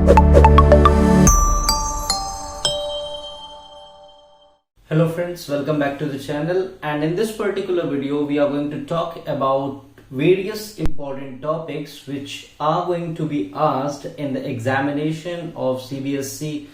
Hello friends, welcome back to the channel, and in this particular video we are going to talk about various important topics which are going to be asked in the examination of CBSE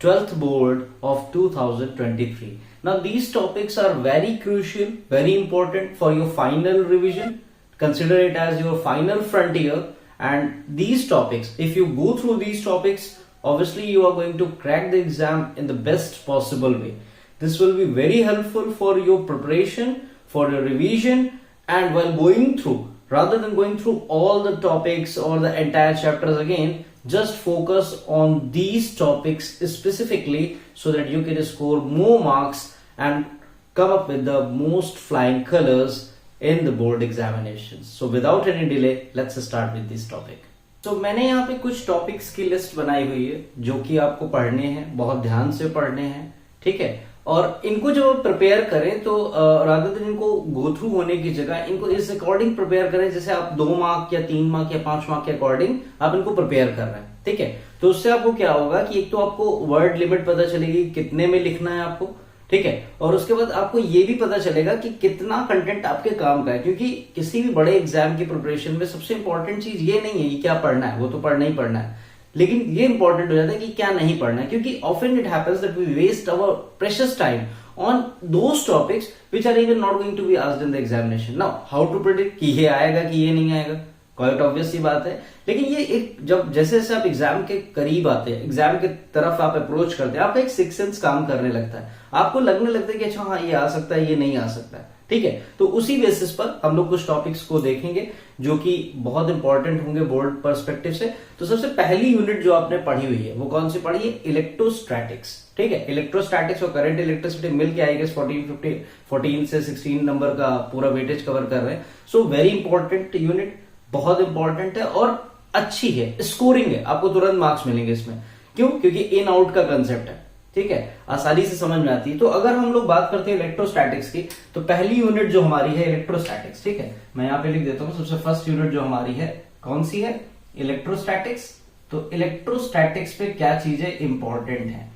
12th board of 2023. Now these topics are very crucial, very important for your final revision. Consider it as your final frontier, and these topics, if you go through these topics, obviously you are going to crack the exam in the best possible way. This will be very helpful for your preparation, for your revision, and while going through, rather than going through all the topics or the entire chapters again, just focus on these topics specifically so that you can score more marks and come up with the most flying colors in the board examinations. So without any delay, let's start with this topic. तो मैंने यहाँ पे कुछ topics की list बनाई हुई है जो कि आपको पढ़ने हैं, बहुत ध्यान से पढ़ने हैं, ठीक है। और इनको जब आप प्रिपेयर करें तो रादर देन इनको गो थ्रू होने की जगह इनको इस अकॉर्डिंग प्रिपेयर करें जैसे आप 2 मार्क या 3 मार्क या 5 मार्क के अकॉर्डिंग आप इनको प्रिपेयर कर रहे हैं, ठीक है। तो उससे आपको क्या होगा कि एक तो आपको वर्ड लिमिट पता चलेगी कितने में लिखना है आपको, ठीक है, और उसके बाद आपको ये भी पता चलेगा कि कितना कंटेंट आपके काम का है, क्योंकि किसी भी बड़े एग्जाम की प्रिपरेशन में सबसे इंपॉर्टेंट चीज ये नहीं है कि क्या पढ़ना है, वो तो पढ़ना ही पढ़ना है, लेकिन ये इंपॉर्टेंट हो जाता है कि क्या नहीं पढ़ना है, क्योंकि often it happens that we waste our precious time on those topics which are even not going to be asked in the examination. Now how to predict कि ये आएगा कि ये नहीं आएगा, क्वाइट ऑब्वियस सी बात है, लेकिन ये एक जब जैसे जैसे आप एग्जाम के करीब आते हैं, एग्जाम की तरफ आप अप्रोच करते हैं, आपका एक सिक्स सेंस काम करने लगता है, आपको लगने लगता है कि अच्छा हाँ ये आ सकता है, ये नहीं आ सकता है, ठीक है। तो उसी बेसिस पर हम लोग कुछ टॉपिक्स को देखेंगे जो कि बहुत इंपॉर्टेंट होंगे बोर्ड पर्सपेक्टिव से। तो सबसे पहली यूनिट जो आपने पढ़ी हुई है वो कौन सी पढ़ी है? इलेक्ट्रोस्टैटिक्स, ठीक है। इलेक्ट्रोस्टैटिक्स और करंट इलेक्ट्रिसिटी मिलकर आएगा 14 से 16 नंबर का पूरा वेटेज कवर कर रहे हैं। सो वेरी इंपॉर्टेंट यूनिट, बहुत इंपॉर्टेंट है और अच्छी है, स्कोरिंग है, आपको तुरंत मार्क्स मिलेंगे इसमें। क्यों? क्योंकि इन आउट का कंसेप्ट है, ठीक है, आसानी से समझ में आती है। तो अगर हम लोग बात करते हैं इलेक्ट्रोस्टैटिक्स की, तो पहली यूनिट जो हमारी है इलेक्ट्रोस्टैटिक्स, ठीक है। मैं यहां पे लिख देता हूं, सबसे फर्स्ट यूनिट जो हमारी है कौन सी है? इलेक्ट्रोस्टैटिक्स। तो इलेक्ट्रोस्टैटिक्स पे क्या चीजें इंपॉर्टेंट है?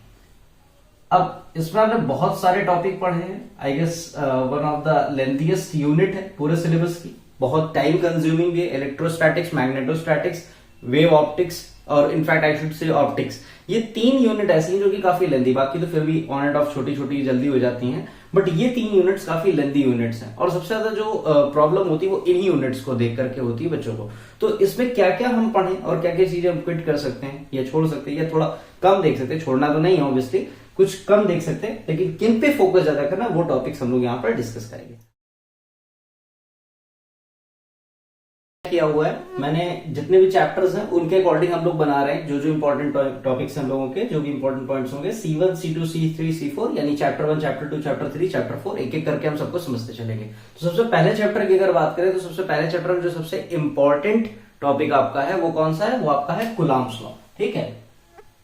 अब इसमें आपने बहुत सारे टॉपिक पढ़े हैं, I guess one of the lengthiest unit है पूरे सिलेबस की, बहुत टाइम कंज्यूमिंग भी है। इलेक्ट्रोस्टैटिक्स, मैग्नेटोस्टैटिक्स, वेव ऑप्टिक्स और in fact I should say optics, ये 3 यूनिट ऐसी हैं जो कि काफी लेंदी, बाकी तो फिर भी ऑन एंड ऑफ छोटी छोटी जल्दी हो जाती हैं, बट ये 3 यूनिट्स काफी लेंदी यूनिट्स हैं और सबसे ज्यादा जो प्रॉब्लम होती है वो इन्हीं यूनिट्स को देख करके होती है बच्चों को। तो इसमें क्या क्या हम पढ़ें और क्या क्या चीजें हम क्विट कर सकते हैं या छोड़ सकते हैं या थोड़ा कम देख सकते हैं, छोड़ना तो नहीं है ऑब्वियसली, कुछ कम देख सकते हैं, लेकिन किन पे फोकस ज्यादा करना वो टॉपिक्स हम लोग यहाँ पर डिस्कस करेंगे। किया हुआ है मैंने, जितने भी चैप्टर्स हैं उनके अकॉर्डिंग हम लोग बना रहे हैं, जो जो इंपॉर्टेंट टॉपिक्स हम लोगों के, जो भी इंपॉर्टेंट पॉइंट्स होंगे C1, C2, C3, C4, यानी चैप्टर 1, चैप्टर 2, चैप्टर 3, चैप्टर 4, एक एक करके हम सबको समझते चलेंगे। तो सबसे पहले चैप्टर की अगर बात करें तो सबसे पहले चैप्टर में जो सबसे इंपॉर्टेंट टॉपिक आपका है वो कौन सा है? वो आपका है कूलॉम्स लॉ, ठीक है।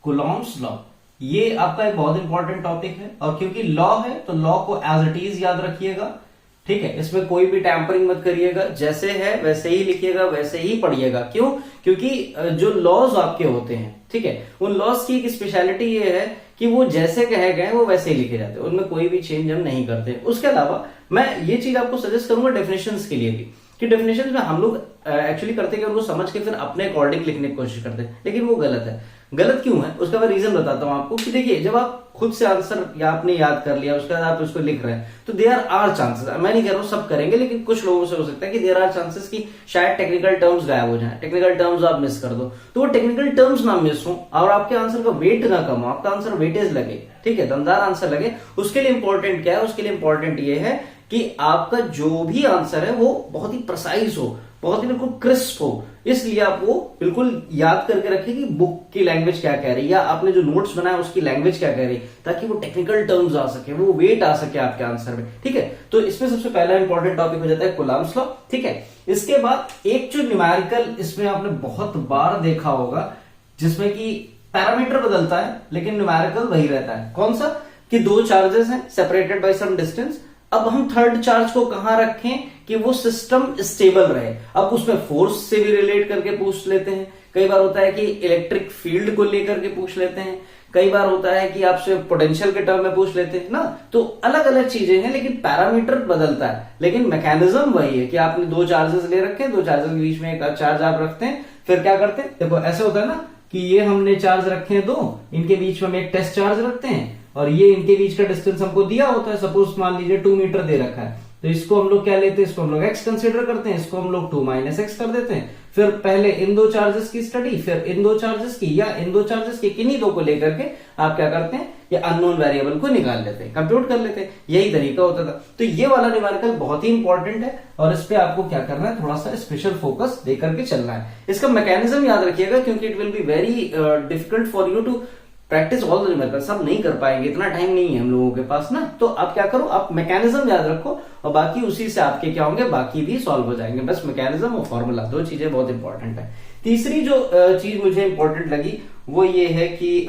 कूलॉम्स लॉ ये आपका एक बहुत इंपॉर्टेंट टॉपिक है, और क्योंकि लॉ है तो लॉ को एज इट इज याद रखिएगा, ठीक है। इसमें कोई भी टैंपरिंग मत करिएगा, जैसे है वैसे ही लिखिएगा, वैसे ही पढ़िएगा। क्यों? क्योंकि जो लॉज आपके होते हैं, ठीक है, उन लॉज की एक स्पेशलिटी ये है कि वो जैसे कहे गए वो वैसे ही लिखे जाते हैं, उनमें कोई भी चेंज हम नहीं करते। उसके अलावा मैं ये चीज आपको सजेस्ट करूंगा डेफिनेशंस के लिए भी, कि डेफिनेशंस में हम लोग एक्चुअली करते हैं कि उनको समझ के फिर अपने अकॉर्डिंग लिखने की कोशिश करते हैं, लेकिन वो गलत है। गलत क्यों है उसका मैं रीजन बताता हूं आपको, कि देखिए जब आप खुद से आंसर या आपने याद कर लिया उसके बाद आप उसको लिख रहे हैं तो देयर आर चांसेस, मैं नहीं कह रहा हूं सब करेंगे, लेकिन कुछ लोगों से हो सकता है कि देयर आर चांसेस कि शायद टेक्निकल टर्म्स गायब हो जाए, टेक्निकल टर्म्स आप मिस कर दो। तो वो टेक्निकल टर्म्स ना मिस हो और आपके आंसर का वेट ना कम हो, आपका आंसर वेटेज लगे, ठीक है, दमदार आंसर लगे। उसके लिए इंपॉर्टेंट क्या है? उसके लिए इंपॉर्टेंट ये है कि आपका जो भी आंसर है वो बहुत ही प्रिसाइज हो, बहुत ही बिल्कुल क्रिस्प हो, इसलिए आप वो बिल्कुल याद करके रखें कि बुक की लैंग्वेज क्या कह रही है या आपने जो नोट्स बनाया उसकी लैंग्वेज क्या कह रही है, ताकि वो टेक्निकल टर्म्स आ सके, वो वेट आ सके आपके आंसर में, ठीक है। तो इसमें सबसे पहला इंपॉर्टेंट टॉपिक हो जाता है कूलॉम्स लॉ, ठीक है। इसके बाद एक जो न्यूमेरिकल इसमें आपने बहुत बार देखा होगा जिसमें कि पैरामीटर बदलता है लेकिन न्यूमेरिकल वही रहता है, कौन सा? कि 2 चार्जेस हैं सेपरेटेड बाय सम डिस्टेंस, अब हम थर्ड चार्ज को कहां रखें कि वो सिस्टम स्टेबल रहे। अब उसमें फोर्स से भी रिलेट करके पूछ लेते हैं कई बार होता है कि इलेक्ट्रिक फील्ड को लेकर के पूछ लेते हैं, कई बार होता है कि आपसे पोटेंशियल के टर्म में पूछ लेते हैं ना। तो अलग अलग चीजें हैं, लेकिन पैरामीटर बदलता है, लेकिन मैकेनिज्म वही है कि आपने दो चार्जेस ले रखे हैं, दो चार्जेस के बीच में एक चार्ज आप रखते हैं, फिर क्या करते हैं, देखो ऐसे होता है ना कि ये हमने चार्ज रखे हैं दो, इनके बीच में हम एक टेस्ट चार्ज रखते हैं और ये इनके बीच का डिस्टेंस हमको दिया होता है, सपोज मान लीजिए 2 मीटर दे रखा है, तो इसको हम लोग क्या लेते हैं, इसको हम लोग x कंसीडर करते हैं, इसको हम लोग 2 - x कर देते हैं, फिर पहले इन दो चार्जेस की स्टडी, फिर इन दो चार्जेस की, या इन दो चार्जेस की, किन्हीं दो को लेकर के आप क्या करते हैं, ये अननोन वेरिएबल को निकाल लेते हैं, कंप्यूट कर लेते हैं। यही तरीका होता था। तो ये वाला न्यूमेरिकल बहुत ही इंपॉर्टेंट है और इस पे आपको क्या करना है, थोड़ा सा स्पेशल फोकस देकर के चलना है। इसका मैकेनिज्म याद रखिएगा, क्योंकि it will be very difficult for you to practise all the numerical, सब नहीं कर पाएंगे, इतना टाइम नहीं है हम लोगों के पास ना। तो आप क्या करो, आप मैकेनिज्म याद रखो और बाकी उसी से आपके क्या होंगे, बाकी भी सॉल्व हो जाएंगे। बस मैकेनिज्म और फॉर्मूला, दो चीजें बहुत इंपॉर्टेंट है। तीसरी जो चीज मुझे इंपॉर्टेंट लगी वो ये है कि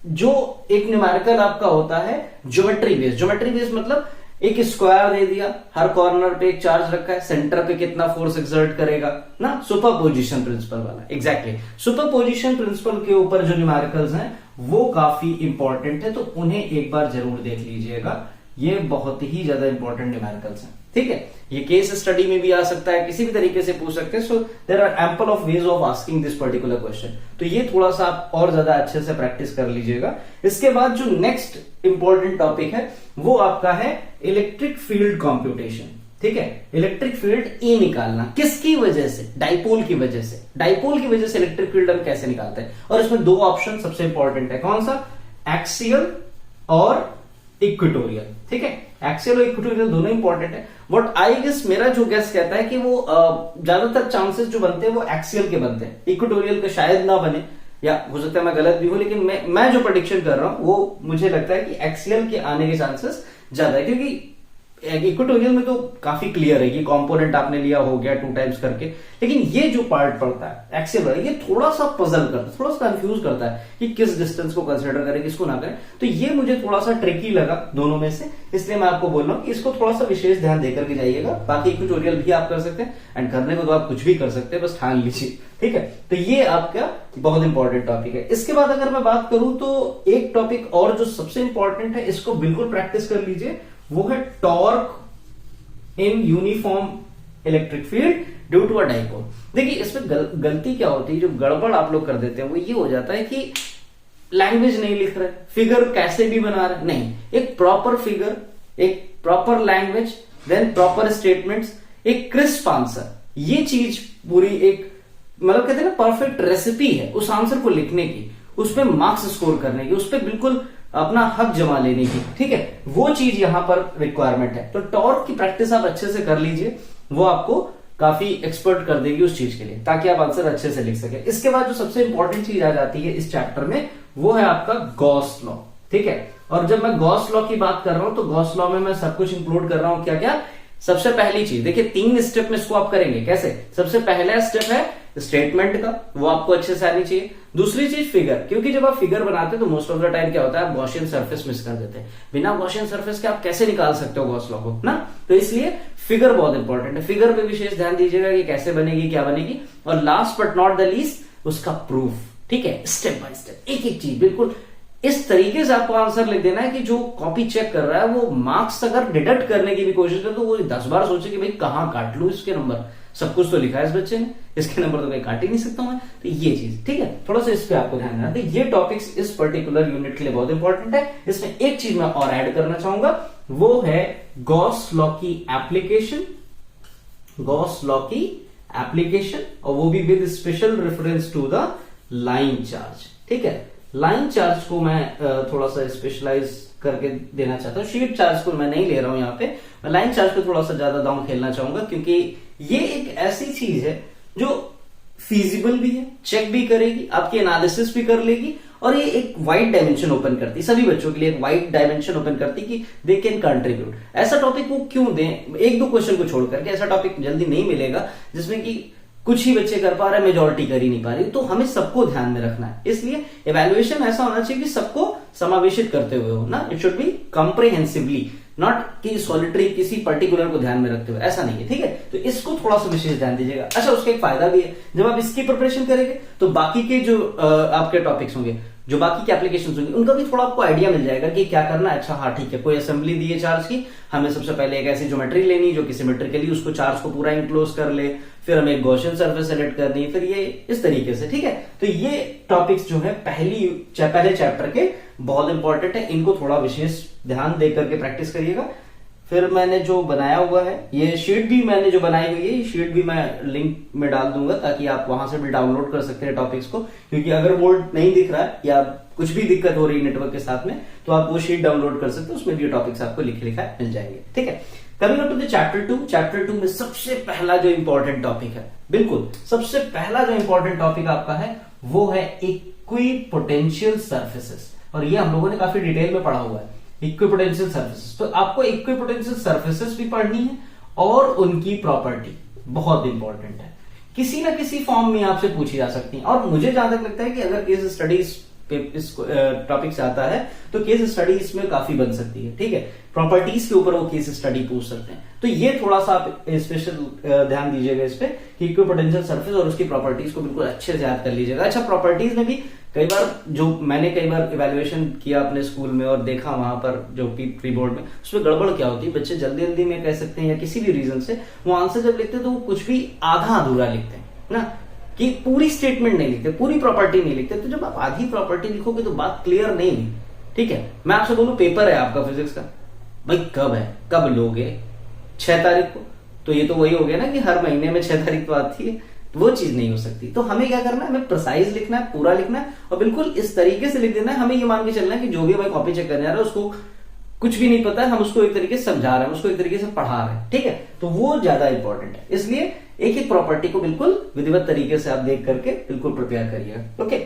जो एक न्यूमेरिकल आपका होता है ज्योमेट्री बेस्ड। ज्योमेट्री बेस्ड मतलब एक स्क्वायर दे दिया, हर कॉर्नर पे एक चार्ज रखा है, सेंटर पे कितना फोर्स एक्सर्ट करेगा ना, सुपरपोजिशन प्रिंसिपल वाला। एग्जैक्टली सुपरपोजिशन प्रिंसिपल के ऊपर जो न्यूमेरिकल्स हैं वो काफी इंपॉर्टेंट है, तो उन्हें एक बार जरूर देख लीजिएगा। ये बहुत ही ज्यादा इंपॉर्टेंट न्यूमेरिकल्स हैं, ठीक है। ये केस स्टडी में भी आ सकता है, किसी भी तरीके से पूछ सकते हैं। So there are ample of ways of asking this particular question. तो ये थोड़ा सा आप और ज्यादा अच्छे से प्रैक्टिस कर लीजिएगा। इसके बाद जो नेक्स्ट इंपॉर्टेंट टॉपिक है वो आपका है इलेक्ट्रिक फील्ड कॉम्प्यूटेशन, ठीक है। इलेक्ट्रिक फील्ड ई निकालना, किसकी वजह से, डाइपोल की वजह से। डाइपोल की वजह से इलेक्ट्रिक फील्ड हम कैसे निकालते हैं, और इसमें दो ऑप्शन सबसे इंपॉर्टेंट है, कौन सा, एक्सियल और इक्वेटोरियल, ठीक है। एक्सियल और इक्वेटोरियल दोनों इंपॉर्टेंट है। बट आई गेस, मेरा जो गेस कहता है कि वो ज्यादातर चांसेस जो बनते हैं वो एक्सियल के बनते हैं, इक्वेटोरियल के शायद ना बने, या हो सकता है मैं गलत भी हूं, लेकिन मैं जो प्रेडिक्शन कर रहा हूं वो मुझे लगता है कि एक्सियल के आने के चांसेस ज्यादा है, क्योंकि इक्वेटोरियल में तो काफी क्लियर है कि कंपोनेंट आपने लिया हो गया 2 टाइम्स करके, लेकिन ये जो पार्ट पड़ता है एक्सियल वाला, ये थोड़ा सा पजल करता है, थोड़ा सा कंफ्यूज करता है कि किस डिस्टेंस को कंसीडर करें, किसको ना करें। तो ये मुझे थोड़ा सा ट्रिकी लगा दोनों में से, इसलिए मैं आपको बोल रहा हूं कि इसको थोड़ा सा विशेष ध्यान देकर के जाइएगा। बाकी इक्वेटोरियल भी आप कर सकते हैं, एंड करने को तो आप कुछ भी कर सकते हैं, बस ठान लीजिए, ठीक है। तो ये आपका बहुत इंपॉर्टेंट टॉपिक है। इसके बाद अगर मैं बात करूं तो एक टॉपिक और जो सबसे इंपॉर्टेंट है, इसको बिल्कुल प्रैक्टिस कर लीजिए, वो है torque in uniform electric field due to a dipole. देखिए इसमें गलती क्या होती है, जो गड़बड़ आप लोग कर देते हैं वो ये हो जाता है कि लैंग्वेज नहीं लिख रहे, फिगर कैसे भी बना रहे, नहीं, एक प्रॉपर फिगर, एक proper language, then proper statements, एक क्रिस्प आंसर, ये चीज पूरी एक मतलब कहते हैं ना परफेक्ट रेसिपी है उस आंसर को लिखने की, उसपे मार्क्स स्कोर करने की, उसपे बिल्कुल अपना हक जमा लेने की, ठीक है। वो चीज यहां पर रिक्वायरमेंट है। तो टॉर्क की प्रैक्टिस आप अच्छे से कर लीजिए, वो आपको काफी एक्सपर्ट कर देगी उस चीज के लिए, ताकि आप आंसर अच्छे से लिख सके। इसके बाद जो सबसे इंपॉर्टेंट चीज आ जाती है इस चैप्टर में, वो है आपका गॉस लॉ, ठीक है। और जब मैं गॉस लॉ की बात कर रहा हूं तो गॉस लॉ में मैं सब कुछ इंक्लूड कर रहा हूं, क्या क्या। सबसे पहली चीज देखिए, 3 स्टेप में इसको आप करेंगे कैसे। सबसे पहला स्टेप है स्टेटमेंट का, वो आपको अच्छे से आनी चाहिए। दूसरी चीज फिगर, क्योंकि जब आप फिगर बनाते हैं तो मोस्ट ऑफ द टाइम क्या होता है, आप गॉसियन सरफेस मिस कर देते हैं। बिना गॉसियन सरफेस के आप कैसे निकाल सकते हो गॉस लॉ को ना, तो इसलिए फिगर बहुत इंपॉर्टेंट है। फिगर पे विशेष ध्यान दीजिएगा कि कैसे बनेगी, क्या बनेगी। और last but not the least उसका प्रूफ, ठीक है। स्टेप बाय स्टेप एक एक चीज बिल्कुल इस तरीके से आपको आंसर लिख देना है कि जो कॉपी चेक कर रहा है वो मार्क्स अगर डिडक्ट करने की भी कोशिश करे तो वो 10 बार सोचे कि भाई कहां काट लू इसके नंबर, सब कुछ तो लिखा है इस बच्चे ने, इसके नंबर तो कहीं काट ही नहीं सकता मैं। तो ये चीज, ठीक है, थोड़ा सा इस पे आपको ध्यान देना। ये टॉपिक्स इस पर्टिकुलर यूनिट के लिए बहुत इंपॉर्टेंट है। इसमें एक चीज मैं और ऐड करना चाहूंगा, वो है गॉस लॉ की एप्लीकेशन, गॉस लॉ की एप्लीकेशन, और वो भी with special reference to the line charge, ठीक है। लाइन चार्ज को मैं थोड़ा सा स्पेशलाइज करके देना चाहता हूँ, शीट चार्ज को मैं नहीं ले रहा हूं यहाँ पे, मैं लाइन चार्ज को थोड़ा सा ज्यादा दांव खेलना चाहूंगा, क्योंकि ये एक ऐसी चीज है जो फीजिबल भी है, चेक भी करेगी, आपकी एनालिसिस भी कर लेगी, और ये एक वाइड डायमेंशन ओपन करती, सभी बच्चों के लिए एक वाइड डायमेंशन ओपन करती कि दे कैन कंट्रीब्यूट। ऐसा टॉपिक वो क्यों दें, 1-2 क्वेश्चन को छोड़ करके, ऐसा टॉपिक जल्दी नहीं मिलेगा जिसमें कि कुछ ही बच्चे कर पा रहे हैं, मेजॉरिटी कर ही नहीं पा रही। तो हमें सबको ध्यान में रखना है, इसलिए इवैल्यूएशन ऐसा होना चाहिए कि सबको समावेशित करते हुए हो ना, it should be comprehensively, not कि सॉलिटरी किसी पर्टिकुलर को ध्यान में रखते हुए, ऐसा नहीं है, ठीक है। तो इसको थोड़ा सा विशेष ध्यान दीजिएगा। अच्छा, उसका एक फायदा भी है, जब आप इसकी प्रिपरेशन करेंगे तो बाकी के जो आपके टॉपिक्स होंगे, जो बाकी के एप्लीकेशन होंगे, उनका भी थोड़ा आपको आइडिया मिल जाएगा कि क्या करना है। अच्छा हाँ ठीक है, कोई असेंबली दी है चार्ज की, हमें सबसे पहले एक ऐसी ज्योमेट्री लेनी जो कि सिमेट्रिकली उसको चार्ज को पूरा इंक्लोज कर ले, फिर हमें एक गॉसियन सरफेस सेलेक्ट करनी, फिर ये इस तरीके से, ठीक है। तो ये टॉपिक्स जो है पहले चैप्टर के बहुत इंपॉर्टेंट है, इनको थोड़ा विशेष ध्यान दे करके प्रैक्टिस करिएगा। फिर मैंने जो बनाया हुआ है, ये शीट भी मैंने जो बनाई हुई है, ये शीट भी मैं लिंक में डाल दूंगा ताकि आप वहां से भी डाउनलोड कर सकते हैं टॉपिक्स को, क्योंकि अगर बोर्ड नहीं दिख रहा है या कुछ भी दिक्कत हो रही है नेटवर्क के साथ में, तो आप वो शीट डाउनलोड कर सकते हैं, उसमें भी टॉपिक्स आपको लिखे लिखा मिल जाएंगे, ठीक है। Coming to the chapter 2, chapter 2 में सबसे पहला जो इंपॉर्टेंट टॉपिक है, बिल्कुल सबसे पहला जो इंपॉर्टेंट टॉपिक आपका है वो है इक्विपोटेंशियल सर्फेसेस, और ये हम लोगों ने काफी डिटेल में पढ़ा हुआ है, इक्विपोटेंशियल सर्फेसेस। तो आपको इक्विपोटेंशियल सर्फेसेस भी पढ़नी है और उनकी प्रॉपर्टी बहुत इंपॉर्टेंट है, किसी ना किसी फॉर्म में आपसे पूछी जा सकती है। और मुझे जहां तक लगता है कि अगर केस स्टडीज इस टॉपिक से आता है तो केस स्टडी इसमें काफी बन सकती है, ठीक है। प्रॉपर्टीज के ऊपर वो केस स्टडी पूछ सकते हैं, तो ये थोड़ा सा आप स्पेशल ध्यान दीजिएगा इस पे कि इक्विपोटेंशियल सरफेस और उसकी प्रॉपर्टीज को बिल्कुल अच्छे से याद कर लीजिएगा। अच्छा, प्रॉपर्टीज में भी कई बार इवैल्यूएशन किया अपने स्कूल में और देखा वहां पर जो प्री बोर्ड में, उसमें गड़बड़ क्या होती है, बच्चे जल्दी जल्दी में कह सकते हैं या किसी भी रीजन से वो आंसर जब लिखते हैं तो वो कुछ भी आधा अधूरा लिखते हैं ना, कि पूरी स्टेटमेंट नहीं लिखते, पूरी प्रॉपर्टी नहीं लिखते। तो जब आप आधी प्रॉपर्टी लिखोगे तो बात क्लियर नहीं हुई, ठीक है। मैं आपसे बोलूं पेपर है आपका फिजिक्स का, भाई कब है, कब लोगे, 6 तारीख को, तो ये तो वही हो गया ना कि हर महीने में 6 तारीख को आती है, तो वो चीज नहीं हो सकती। तो हमें क्या करना है, हमें प्रिसाइज लिखना है, पूरा लिखना है और बिल्कुल इस तरीके से लिख देना है। हमें ये मान के चलना है कि जो भी हमें कॉपी चेक करने आ रहा है उसको कुछ भी नहीं पता है, हम उसको एक तरीके से समझा रहे हैं, उसको एक तरीके से पढ़ा रहे हैं, ठीक है। तो वो ज्यादा इंपॉर्टेंट है, इसलिए एक एक प्रॉपर्टी को बिल्कुल विधिवत तरीके से आप देख करके बिल्कुल प्रिपेयर करिएगा। ओके,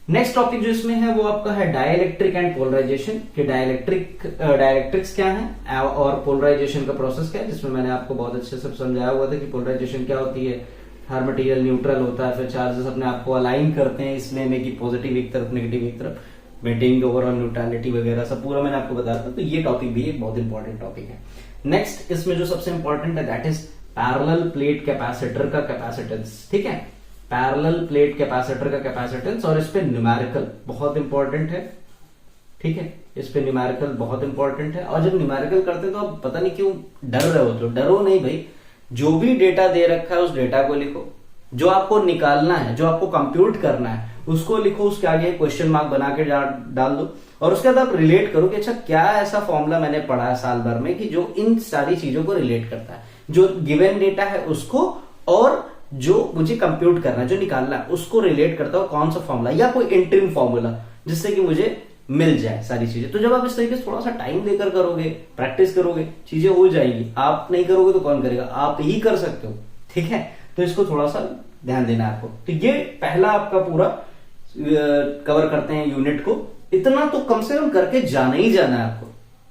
नेक्स्ट टॉपिक जो इसमें है वो आपका है डाइलेक्ट्रिक एंड पोलराइजेशन, कि डाइलेक्ट्रिक्स क्या है और पोलराइजेशन का प्रोसेस क्या है, जिसमें मैंने आपको बहुत अच्छे से समझाया हुआ था कि पोलराइजेशन क्या होती है, हर मटेरियल न्यूट्रल होता है, फिर चार्जेस अपने आप को अलाइन करते हैं इसमें में कि पॉजिटिव एक तरफ नेगेटिव एक तरफ, मेंटेनिंग ओवरऑल न्यूट्रलिटी वगैरह सब पूरा मैंने आपको बताया था। तो ये टॉपिक भी एक बहुत इंपॉर्टेंट टॉपिक है। नेक्स्ट इसमें जो सबसे इंपॉर्टेंट है that is parallel plate capacitor का कैपेसिटेंस, ठीक है, पैरेलल प्लेट कैपेसिटर का कैपेसिटेंस, और इस पे न्यूमेरिकल बहुत इंपॉर्टेंट है, ठीक है, इस पे न्यूमेरिकल बहुत इंपॉर्टेंट है। और जब न्यूमेरिकल करते हैं तो आप पता नहीं क्यों डर रहे हो, तो डरो नहीं भाई, जो भी डेटा दे रखा है उस डेटा को लिखो, जो आपको निकालना है, जो आपको कंप्यूट करना है उसको लिखो, उसके आगे क्वेश्चन मार्क बना के डाल दो, और उसके बाद आप रिलेट करो कि अच्छा क्या ऐसा फॉर्मूला मैंने पढ़ा है साल भर में कि जो इन सारी चीजों को रिलेट करता है, जो गिवन डेटा है उसको और जो मुझे कंप्यूट करना है, जो निकालना है उसको रिलेट करता हो, कौन सा फॉर्मूला या कोई इंटरिम फॉर्मूला जिससे कि मुझे मिल जाए सारी चीजें। तो जब आप इस तरीके से थोड़ा सा टाइम देकर करोगे, प्रैक्टिस करोगे, चीजें हो जाएंगी। आप नहीं करोगे तो कौन करेगा, आप ही कर सकते हो, ठीक है। तो इसको थोड़ा सा ध्यान देना है आपको। तो ये पहला आपका पूरा कवर करते हैं यूनिट को। इतना तो कम से कम करके जाना ही जाना है आपको,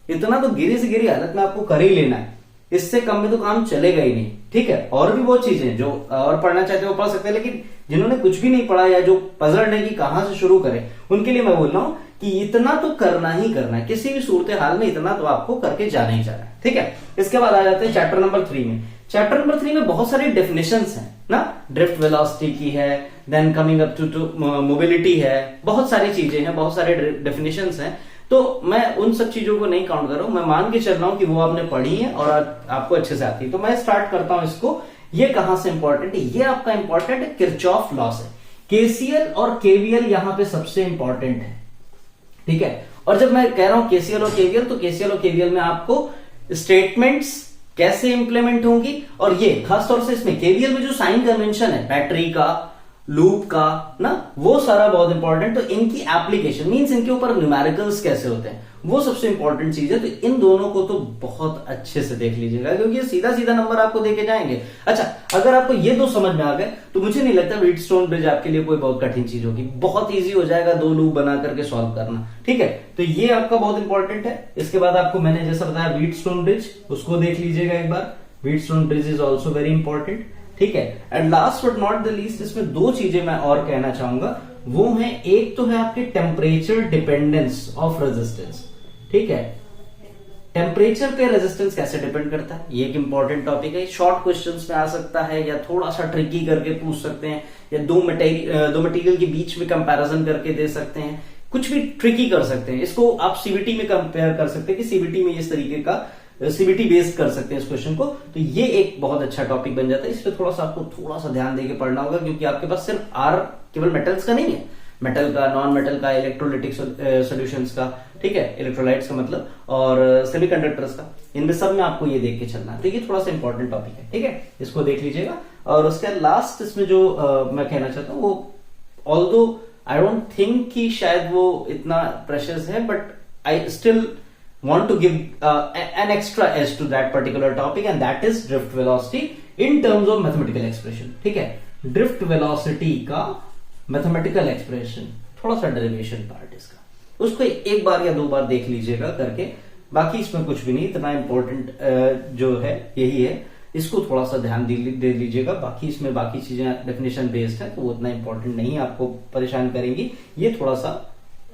इतना तो गिरी से गिरी हालत में आपको कर ही लेना है, इससे कम में तो काम चलेगा ही नहीं, ठीक है। और भी बहुत चीजें जो और पढ़ना चाहते हो पढ़ सकते हैं, लेकिन जिन्होंने कुछ भी नहीं पढ़ा या जो पजल्ड है कि कहां से शुरू करें, उनके लिए मैं बोल रहा हूं कि इतना तो करना ही करना है, किसी भी सूरत हाल में इतना तो आपको करके जाना ही जाना है, ठीक है। इसके बाद आ जाते हैं चैप्टर नंबर 3 में। चैप्टर नंबर 3 में बहुत सारी डेफिनेशंस हैं ना, ड्रिफ्ट वेलोसिटी की है, then coming up to mobility है, बहुत सारी चीजें हैं, बहुत सारे डेफिनेशंस हैं। तो मैं उन सब चीजों को नहीं काउंट कर रहा हूं, मैं मान के चल रहा हूं कि वो आपने पढ़ी है और आपको अच्छे से आती है। तो मैं स्टार्ट करता हूं इसको। ये कहां से इंपॉर्टेंट है, ये आपका इंपॉर्टेंट है किरचॉफ लॉ से। केसीएल और केवीएल यहां पे सबसे इंपॉर्टेंट है, ठीक है। और जब मैं कह रहा हूं केसीएल और केवीएल, तो केसीएल और केवीएल में आपको स्टेटमेंट्स कैसे इंप्लीमेंट होंगी, और ये खासतौर से इसमें केवीएल में जो साइन कन्वेंशन है बैटरी का, लूप का ना, वो सारा बहुत इंपॉर्टेंट। तो इनकी एप्लीकेशन मींस इनके ऊपर न्यूमेरिकल्स कैसे होते हैं, वो सबसे इंपॉर्टेंट चीज है। तो इन दोनों को तो बहुत अच्छे से देख लीजिएगा, क्योंकि ये सीधा सीधा नंबर आपको देके जाएंगे। अच्छा, अगर आपको ये दो समझ में आ गए तो मुझे नहीं लगता व्हीटस्टोन ब्रिज आपके लिए कोई बहुत कठिन चीज होगी, बहुत ईजी हो जाएगा 2 लूप बना करके सॉल्व करना, ठीक है। तो ये आपका बहुत इंपॉर्टेंट है। इसके बाद आपको मैंने जैसा बताया व्हीटस्टोन ब्रिज, उसको देख लीजिएगा एक बार। Wheatstone bridge is also very important, ठीक है। And last but not the least, इसमें दो चीजें मैं और कहना चाहूंगा, वो है एक तो है आपकी टेम्परेचर डिपेंडेंस ऑफ रेजिस्टेंस। ठीक है, टेम्परेचर पे रेजिस्टेंस कैसे डिपेंड करता है, ये एक इंपॉर्टेंट टॉपिक है। शॉर्ट क्वेश्चंस में आ सकता है या थोड़ा सा ट्रिकी करके पूछ सकते हैं, या दो मटेरियल के बीच में कंपैरिजन करके दे सकते हैं, कुछ भी ट्रिकी कर सकते हैं। इसको आप सीबीटी में कंपेयर कर सकते हैं कि सीबीटी में इस तरीके का सीबीटी बेस्ड कर सकते हैं इस क्वेश्चन को, तो ये एक बहुत अच्छा टॉपिक बन जाता है। इस पर थोड़ा सा आपको थोड़ा सा ध्यान देके पढ़ना होगा, क्योंकि आपके पास सिर्फ आर केवल मेटल्स का नहीं है, मेटल का, नॉन मेटल का, इलेक्ट्रोलिटिक सॉल्यूशंस का, ठीक है, इलेक्ट्रोलाइट्स का मतलब, और सेमीकंडक्टर्स का, इनमें सब में आपको ये देख के चलना है। तो ये थोड़ा सा इंपॉर्टेंट टॉपिक है, ठीक है, इसको देख लीजिएगा। और उसके लास्ट इसमें जो मैं कहना चाहता हूँ, वो ऑल्दो आई डोंट थिंक कि शायद वो इतना प्रेशियस है, but I still want to give an extra edge to that particular topic, and that is drift velocity in terms of mathematical expression। ठीक है, drift velocity का mathematical expression, थोड़ा सा derivation part इसका, उसको एक बार या दो बार देख लीजिएगा करके, बाकी इसमें कुछ भी नहीं, इतना इंपॉर्टेंट जो है यही है, इसको थोड़ा सा ध्यान दे लीजिएगा। बाकी इसमें बाकी चीजें डेफिनेशन बेस्ड है, तो वो उतना इंपॉर्टेंट नहीं है, आपको परेशान करेंगी, ये थोड़ा सा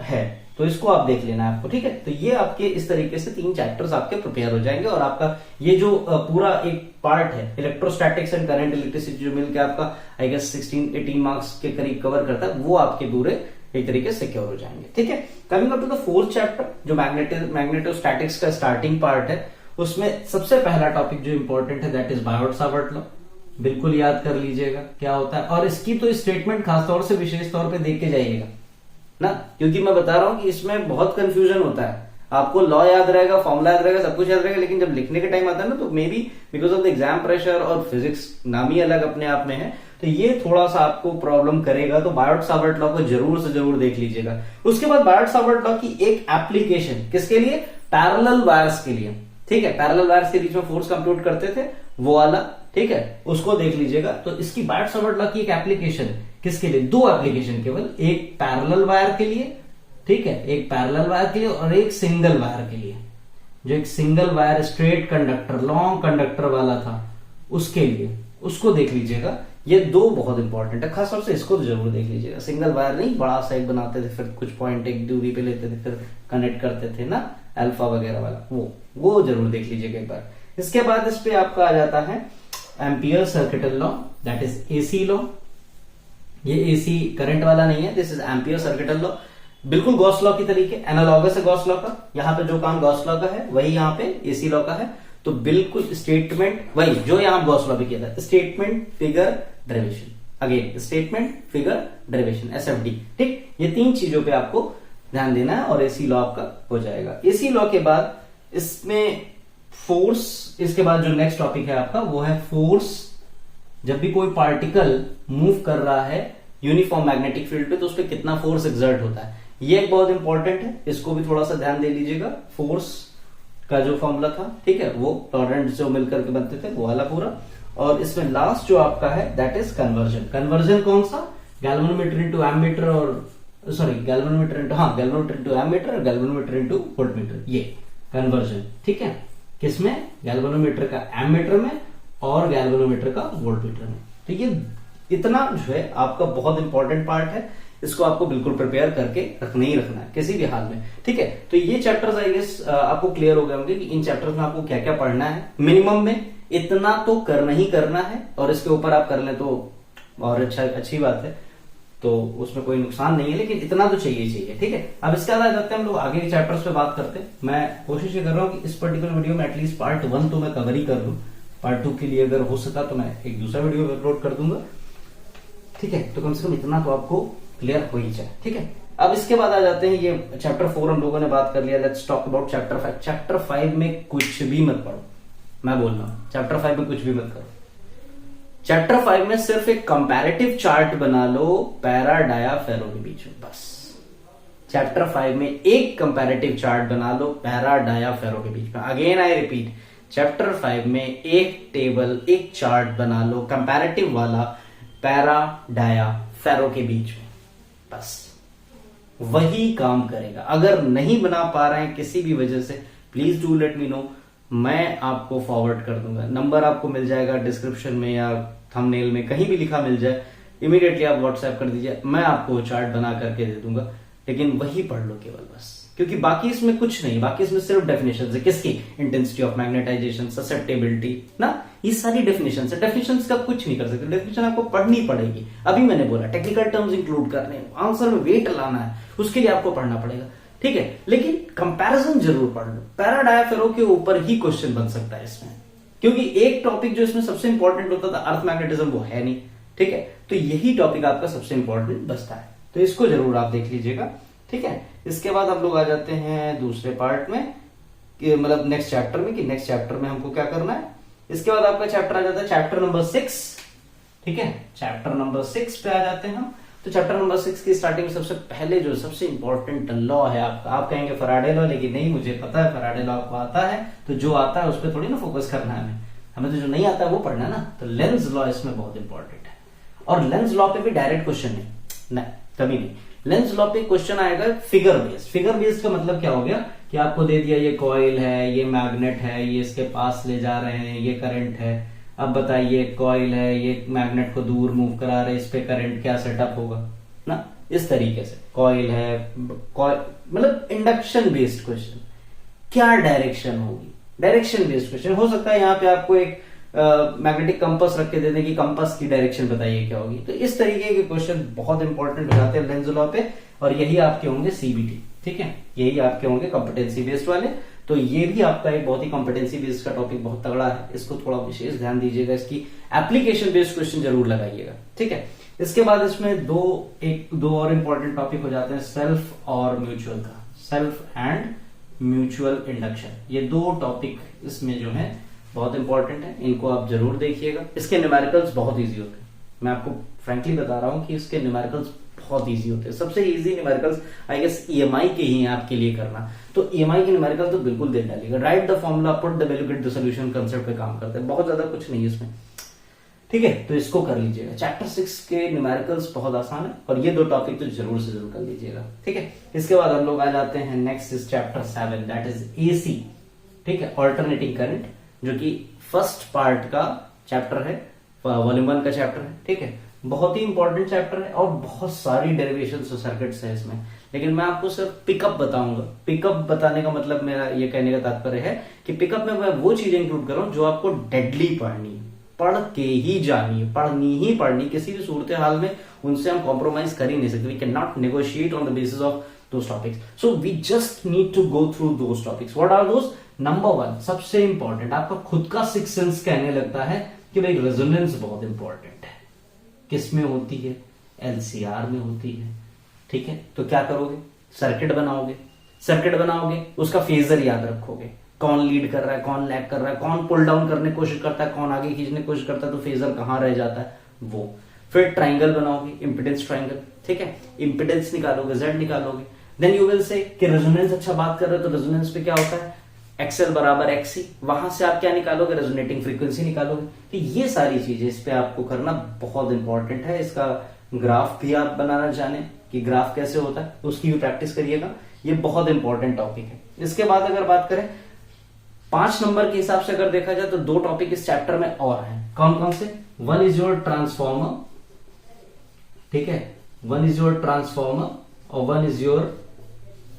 है, तो इसको आप देख लेना है आपको। ठीक है, तो ये आपके इस तरीके से 3 चैप्टर्स आपके प्रिपेयर हो जाएंगे, और आपका ये जो पूरा एक पार्ट है इलेक्ट्रोस्टैटिक्स एंड करंट इलेक्ट्रिसिटी, जो मिलकर आपका आई गेस 16-18 मार्क्स के करीब कवर करता है, वो आपके पूरे एक तरीके से सिक्योर हो जाएंगे। ठीक है, coming up to the 4th chapter, जो मैग्नेटोस्टैटिक्स का स्टार्टिंग पार्ट है, उसमें सबसे पहला टॉपिक जो इंपॉर्टेंट है दैट इज बायोट-सावर्ट लॉ। बिल्कुल याद कर लीजिएगा क्या होता है, और इसकी तो स्टेटमेंट खासतौर से विशेष तौर पर देख के जाइएगा ना, क्योंकि मैं बता रहा हूं कि इसमें बहुत कंफ्यूजन होता है। आपको लॉ याद रहेगा, फॉर्मूला याद रहेगा, सब कुछ याद रहेगा, लेकिन जब लिखने का टाइम आता है ना, तो may be because of the exam pressure, और फिजिक्स नाम ही अलग अपने आप में है, तो ये थोड़ा सा आपको प्रॉब्लम करेगा। तो बायोट-सावर्ट लॉ को जरूर से जरूर देख लीजिएगा। उसके बाद बायोट-सावर्ट लॉ की एक एप्लीकेशन किसके लिए, पैरेलल वायर्स के लिए। ठीक है, पैरेलल वायर्स के बीच में फोर्स कंप्यूट करते थे, वो वाला, ठीक है, उसको देख लीजिएगा। तो इसकी बायोट-सावर्ट लॉ की एक एप्लीकेशन किसके लिए, 2 एप्लीकेशन केवल, एक पैरेलल वायर के लिए, ठीक है, एक पैरेलल वायर के लिए और एक सिंगल वायर के लिए। जो एक single wire straight conductor, long conductor वाला था, उसके लिए, उसको देख लीजिएगा। ये 2 बहुत इंपॉर्टेंट है, खासतौर से इसको तो जरूर देख लीजिएगा। सिंगल वायर नहीं, बड़ा सा एक बनाते थे, फिर कुछ पॉइंट एक दूरी पे लेते थे, फिर कनेक्ट करते थे ना, अल्फा वगैरह वाला, वो जरूर देख लीजिएगा एक बार। इसके बाद इस पे आपका आ जाता है ampere circuital law, that is AC law. ये एसी करंट वाला नहीं है, this is ampere circuital law, बिल्कुल गॉस लॉ की तरीके, एनालॉगस है गॉस लॉ का। यहाँ पे जो काम गॉस लॉ का है वही यहाँ पे एसी लॉ का है, तो बिल्कुल स्टेटमेंट वही जो यहाँ गॉस लॉ भी किया था, statement figure derivation, again statement figure derivation, SFD. ठीक, ये 3 चीजों पे आपको ध्यान देना है, और एसी लॉ आपका हो जाएगा। एसी लॉ के बाद इसमें फोर्स, इसके बाद जो नेक्स्ट टॉपिक है आपका वो है फोर्स। जब भी कोई पार्टिकल मूव कर रहा है यूनिफॉर्म मैग्नेटिक फील्ड पे, तो उस पर कितना फोर्स एक्सर्ट होता है, ये एक बहुत इंपॉर्टेंट है, इसको भी थोड़ा सा ध्यान दे लीजिएगा। फोर्स का जो फॉर्मूला था, ठीक है, वो टॉररेंट जो मिलकर के बनते थे, वो वाला पूरा। और इसमें लास्ट जो आपका है दैट इज कन्वर्जन। कन्वर्जन कौन सा, गैल्वेनोमीटर इनटू एमीटर, और सॉरी गैल्वेनोमीटर इनटू, हाँ, गैल्वेनोमीटर इनटू एमीटर और गैल्वेनोमीटर इनटू वोल्टमीटर, ये कन्वर्जन। ठीक है, किसमें, गैल्वेनोमीटर का एमीटर में और गैल्वेनोमीटर का वोल्टमीटर में। तो ये इतना जो है आपका बहुत इंपॉर्टेंट पार्ट है, इसको आपको बिल्कुल प्रिपेयर करके रखना ही रखना है किसी भी हाल में। ठीक है, तो ये चैप्टर्स आई गेस आपको क्लियर हो गए होंगे कि इन चैप्टर्स में आपको क्या क्या पढ़ना है। मिनिमम में इतना तो करना ही करना है, और इसके ऊपर आप कर लें तो और अच्छी बात है, तो उसमें कोई नुकसान नहीं है, लेकिन इतना तो चाहिए। ठीक है, अब इसके बाद आ जाते हैं हम लोग आगे के चैप्टर्स पे बात करते हैं। मैं कोशिश ये कर रहा हूँ कि इस पर्टिकुलर वीडियो में एटलीस्ट पार्ट 1 तो मैं कवर ही कर दूं, पार्ट 2 के लिए अगर हो सका तो मैं एक दूसरा वीडियो अपलोड कर दूंगा। ठीक है, तो कम से कम इतना तो आपको क्लियर हो ही जाए। ठीक है, अब इसके बाद आ जाते हैं, ये चैप्टर 4 हम लोगों ने बात कर लिया, let's talk about chapter 5। Chapter 5 में कुछ भी मत पढ़ो, मैं बोल रहा हूं, चैप्टर 5 में कुछ भी मत करो। चैप्टर 5 में सिर्फ एक कंपैरेटिव चार्ट बना लो पैरा डाया फेरो के बीच में, बस। चैप्टर 5 में एक कंपैरेटिव चार्ट बना लो पैरा डाया फेरो के बीच में। अगेन आई रिपीट, चैप्टर 5 में एक टेबल, एक चार्ट बना लो कंपैरेटिव वाला पैरा डाया फेरो के बीच में, बस वही काम करेगा। अगर नहीं बना पा रहे हैं किसी भी वजह से, please do let me know, मैं आपको फॉरवर्ड कर दूंगा। नंबर आपको मिल जाएगा डिस्क्रिप्शन में या थंबनेल में कहीं भी लिखा मिल जाए, इमीडिएटली आप व्हाट्सएप कर दीजिए, मैं आपको चार्ट बना करके दे दूंगा, लेकिन वही पढ़ लो केवल बस, क्योंकि बाकी इसमें कुछ नहीं, बाकी इसमें सिर्फ डेफिनेशन है। किसकी? इंटेंसिटी ऑफ मैग्नेटाइजेशन, ससेप्टेबिलिटी ना, ये सारी डेफिनेशन है। डेफिनेशन का कुछ नहीं कर सकते, डेफिनेशन आपको पढ़नी पड़ेगी। अभी मैंने बोला टेक्निकल टर्म्स इंक्लूड करने, आंसर में वेट लाना है, उसके लिए आपको पढ़ना पड़ेगा, ठीक है। लेकिन कंपैरिजन जरूर पढ़ लो। पैरा डायाफेरो के ऊपर ही क्वेश्चन बन सकता है इसमें, क्योंकि एक टॉपिक जो इसमें सबसे इंपॉर्टेंट होता था अर्थ मैग्नेटिज्म, वो है नहीं, ठीक है। तो यही टॉपिक आपका सबसे इंपॉर्टेंट बचता है, तो इसको जरूर आप देख लीजिएगा, ठीक है। इसके बाद हम लोग आ जाते हैं दूसरे पार्ट में, मतलब नेक्स्ट चैप्टर में, कि नेक्स्ट चैप्टर में हमको क्या करना है। इसके बाद आपका चैप्टर आ जाता है चैप्टर नंबर 6, ठीक है। चैप्टर नंबर 6 पे आ जाते हैं हम। तो चैप्टर नंबर 6 की स्टार्टिंग में सबसे पहले जो सबसे इंपॉर्टेंट लॉ है आपका, आप कहेंगे फैराडे लॉ, लेकिन नहीं, मुझे पता है फैराडे लॉ आपको आता है, तो जो आता है उस पर थोड़ी ना फोकस करना है हमें तो जो नहीं आता है वो पढ़ना है ना। तो लेंस लॉ इसमें बहुत इंपॉर्टेंट है, और लेंस लॉ पे भी डायरेक्ट क्वेश्चन नहीं, कभी नहीं। लेंस लॉ पे क्वेश्चन आएगा फिगर बेस्ड। फिगर बेस्ड का मतलब क्या हो गया कि आपको दे दिया ये कॉइल है, ये मैग्नेट है, ये इसके पास ले जा रहे हैं, ये करंट है। अब बताइए कॉइल है, ये मैग्नेट को दूर मूव करा रहे हैं, इस पे करंट क्या सेटअप होगा ना, इस तरीके से। कॉइल है, मतलब इंडक्शन बेस्ड क्वेश्चन, क्या डायरेक्शन होगी, डायरेक्शन बेस्ड क्वेश्चन हो सकता है। यहाँ पे आपको एक मैग्नेटिक कंपास रख के दे दें कि कंपास की डायरेक्शन बताइए क्या होगी। तो इस तरीके के क्वेश्चन बहुत इंपॉर्टेंट हो जाते हैं लेंस लॉ पे, और यही आपके होंगे सीबीटी, ठीक है, यही आपके होंगे कॉम्पिटेंसी बेस्ड वाले। तो ये भी आपका एक बहुत ही कॉम्पिटेंसी बेस्ड का टॉपिक बहुत तगड़ा है, इसको थोड़ा विशेष ध्यान दीजिएगा, इसकी एप्लीकेशन बेस्ड क्वेश्चन जरूर लगाइएगा, ठीक है। इसके बाद इसमें दो और इंपॉर्टेंट टॉपिक हो जाते हैं, सेल्फ और म्यूचुअल का, सेल्फ एंड म्यूचुअल इंडक्शन। ये दो टॉपिक इसमें जो है बहुत इंपॉर्टेंट है, इनको आप जरूर देखिएगा। इसके न्यूमेरिकल्स बहुत इजी होते हैं, मैं आपको फ्रैंकली बता रहा हूं कि इसके न्यूमेरिकल्स बहुत इजी होते हैं। सबसे easy numericals I guess EMI के ही हैं आपके लिए करना, तो ईएमआई के न्यूमेरिकल तो बिल्कुल दे डालिएगा। Right the formula, put the value, get the solution concept पे काम करते हैं, बहुत ज्यादा कुछ नहीं है इसमें, ठीक है। तो इसको कर लीजिएगा। चैप्टर 6 के न्यूमेरिकल्स बहुत आसान है, और ये दो टॉपिक तो जरूर से जरूर कर लीजिएगा, ठीक है। इसके बाद हम लोग आ जाते हैं next is chapter 7, that is AC, ठीक है, ऑल्टरनेटिंग करंट, जो कि फर्स्ट पार्ट का चैप्टर है, वॉल्यूम 1 का चैप्टर है, ठीक है। बहुत ही इंपॉर्टेंट चैप्टर है, और बहुत सारी डेरिवेशन सर्किट्स है इसमें, लेकिन मैं आपको सिर्फ पिकअप बताऊंगा। पिकअप बताने का मतलब मेरा ये कहने का तात्पर्य है कि पिकअप में मैं वो चीजें इंक्लूड कर रहा हूं जो आपको डेडली पढ़नी है, पढ़ के ही जानी है, पढ़नी ही पढ़नी, किसी भी सूरत हाल में उनसे हम कॉम्प्रोमाइज कर ही नहीं सकते। We can not negotiate on the basis of those topics, so we just need to go through those topics. What are those? Number 1 सबसे इंपॉर्टेंट, आपका खुद का सिक्स सेंस कहने लगता है कि भाई रेजोनेंस बहुत इंपॉर्टेंट है। किस में होती है? एलसीआर में होती है, ठीक है। तो क्या करोगे? सर्किट बनाओगे, उसका फेजर याद रखोगे, कौन लीड कर रहा है, कौन लैग कर रहा है, कौन पुल डाउन करने की कोशिश करता है, कौन आगे खींचने की कोशिश करता है, तो फेजर कहां रह जाता है वो। फिर ट्राइंगल बनाओगे, इंपिडेंस ट्राइंगल, ठीक है, इंपिडेंस निकालोगे, जेड निकालोगे। देन यू विल से कि रेजोनेंस, अच्छा बात कर रहे हो तो रेजोनेंस पे क्या होता है, एक्सएल बराबर एक्सी, वहां से आप क्या निकालोगे, रेजोनेटिंग फ्रीक्वेंसी निकालोगे। तो ये सारी चीजें इस पे आपको करना बहुत इंपॉर्टेंट है। इसका ग्राफ भी आप बनाना जाने कि ग्राफ कैसे होता है, उसकी भी प्रैक्टिस करिएगा, ये बहुत इंपॉर्टेंट टॉपिक है। इसके बाद अगर बात करें 5 नंबर के हिसाब से अगर देखा जाए तो 2 टॉपिक इस चैप्टर में और हैं। कौन कौन से? वन इज योर ट्रांसफॉर्मर, ठीक है, वन इज योर ट्रांसफॉर्मर और one is your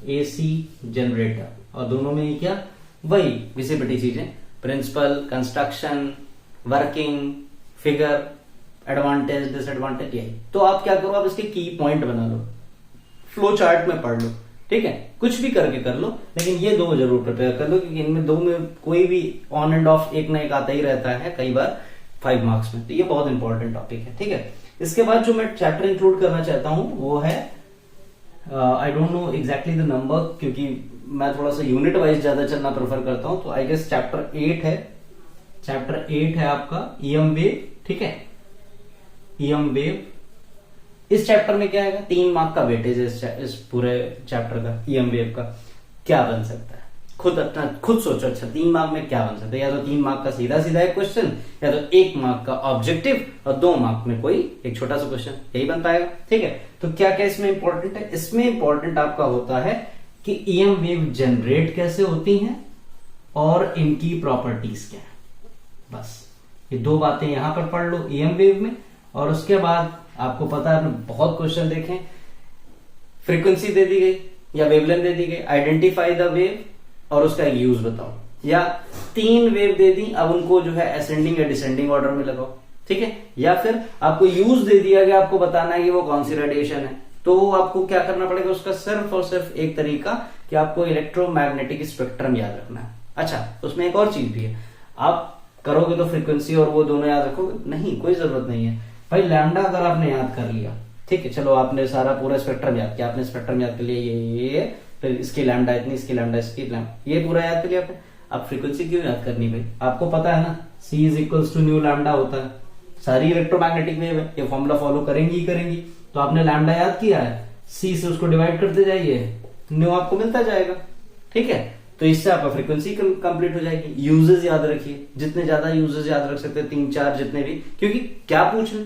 AC generator, और दोनों में ही क्या, वही विजिबिलिटी चीजें, principle, construction, working, figure, advantage, disadvantage, यही। तो आप क्या करो, आप इसके की पॉइंट बना लो, फ्लो चार्ट में पढ़ लो, ठीक है, कुछ भी करके कर लो, लेकिन ये 2 जरूर प्रिपेयर कर लो, क्योंकि इनमें 2 में कोई भी ऑन एंड ऑफ एक ना एक आता ही रहता है, कई बार 5 मार्क्स में। तो ये बहुत इंपॉर्टेंट टॉपिक है, ठीक है। इसके बाद जो मैं चैप्टर इंक्लूड करना चाहता हूं वो है, I don't know exactly the number, क्योंकि मैं थोड़ा सा यूनिट वाइज ज्यादा चलना प्रेफर करता हूं, तो आई गेस चैप्टर 8 है। चैप्टर 8 है आपका ईएम वेव, ठीक है, ईएम वेव। इस चैप्टर में क्या है, 3 मार्क का वेटेज है इस पूरे चैप्टर का। ईएम वेव का क्या बन सकता है, खुद सोचो। अच्छा, 3 मार्क में क्या बन सकता है? या तो 3 मार्क का सीधा सीधा एक क्वेश्चन, या तो 1 मार्क का ऑब्जेक्टिव, और 2 मार्क में कोई एक छोटा सा क्वेश्चन, यही बन पाएगा, ठीक है। तो क्या क्या इसमें इंपॉर्टेंट है? इसमें इंपॉर्टेंट आपका होता है कि ईएम वेव जनरेट कैसे होती हैं और इनकी प्रॉपर्टीज क्या है, बस ये दो बातें यहां पर पढ़ लो ईएम वेव में। और उसके बाद आपको पता है आपने बहुत क्वेश्चन देखे, फ्रीक्वेंसी दे दी गई या वेवलेंथ दे दी गई, आइडेंटिफाई द वेव और उसका यूज बताओ, या 3 वेव दे दी, अब उनको जो है असेंडिंग या डिसेंडिंग ऑर्डर में लगाओ, ठीक है। या फिर आपको यूज दे दिया गया, आपको बताना है कि वो कौन सी रेडिएशन है, तो आपको क्या करना पड़ेगा, उसका सिर्फ और सिर्फ एक तरीका कि आपको इलेक्ट्रोमैग्नेटिक स्पेक्ट्रम याद रखना है। अच्छा, उसमें एक और चीज भी है, आप करोगे तो फ्रीक्वेंसी और वो दोनों याद रखोगे नहीं, कोई जरूरत नहीं है भाई। लैम्डा अगर आपने याद कर लिया, ठीक है, चलो आपने सारा पूरा स्पेक्ट्रम याद किया, आपने स्पेक्ट्रम याद कर लिया, ये फिर इसकी लैम्डा इतनी, इसकी लैम्डा, इसकी लैम्डा, ये पूरा याद कर लिया आपने। अब फ्रीक्वेंसी क्यों याद करनी भाई, आपको पता है ना C is equals to nu lambda होता है, सारी इलेक्ट्रोमैग्नेटिक वेव है, ये फॉर्मूला फॉलो करेंगी ही करेंगी। तो आपने लैम्डा याद किया है, C से उसको डिवाइड करते जाइए, न्यू आपको मिलता जाएगा, ठीक है। तो इससे आपका फ्रीक्वेंसी कंप्लीट हो जाएगी। यूजेस याद रखिए, जितने ज्यादा यूजेस याद रख सकते हैं, 3-4 जितने भी, क्योंकि क्या पूछ ले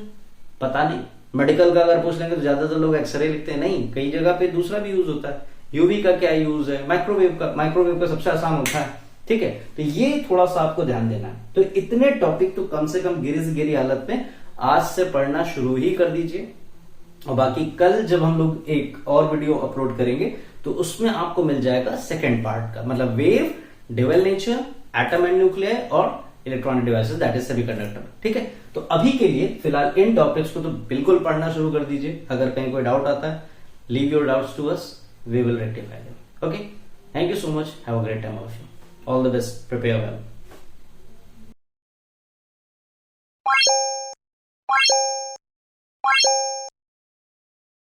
पता नहीं, मेडिकल का अगर पूछ लेंगे तो ज्यादातर लोग एक्सरे लिखते हैं, नहीं, कई जगह पे दूसरा भी यूज होता है। यूवी का क्या यूज है, माइक्रोवेव का सबसे आसान होता है, ठीक है। तो ये थोड़ा सा आपको ध्यान देना है। तो इतने टॉपिक तो कम से कम गिरी हालत में आज से पढ़ना शुरू ही कर दीजिए, और बाकी कल जब हम लोग एक और वीडियो अपलोड करेंगे तो उसमें आपको मिल जाएगा सेकेंड पार्ट का, मतलब wave, dual nature, atom and nuclear और electronic devices that is semiconductor, ठीक है। तो अभी के लिए फिलहाल इन टॉपिक्स को तो बिल्कुल पढ़ना शुरू कर दीजिए। अगर कहीं कोई डाउट आता है, leave your doubts to us, we will rectify them. Okay, thank you so much, have a great time of you, all the best, prepare well.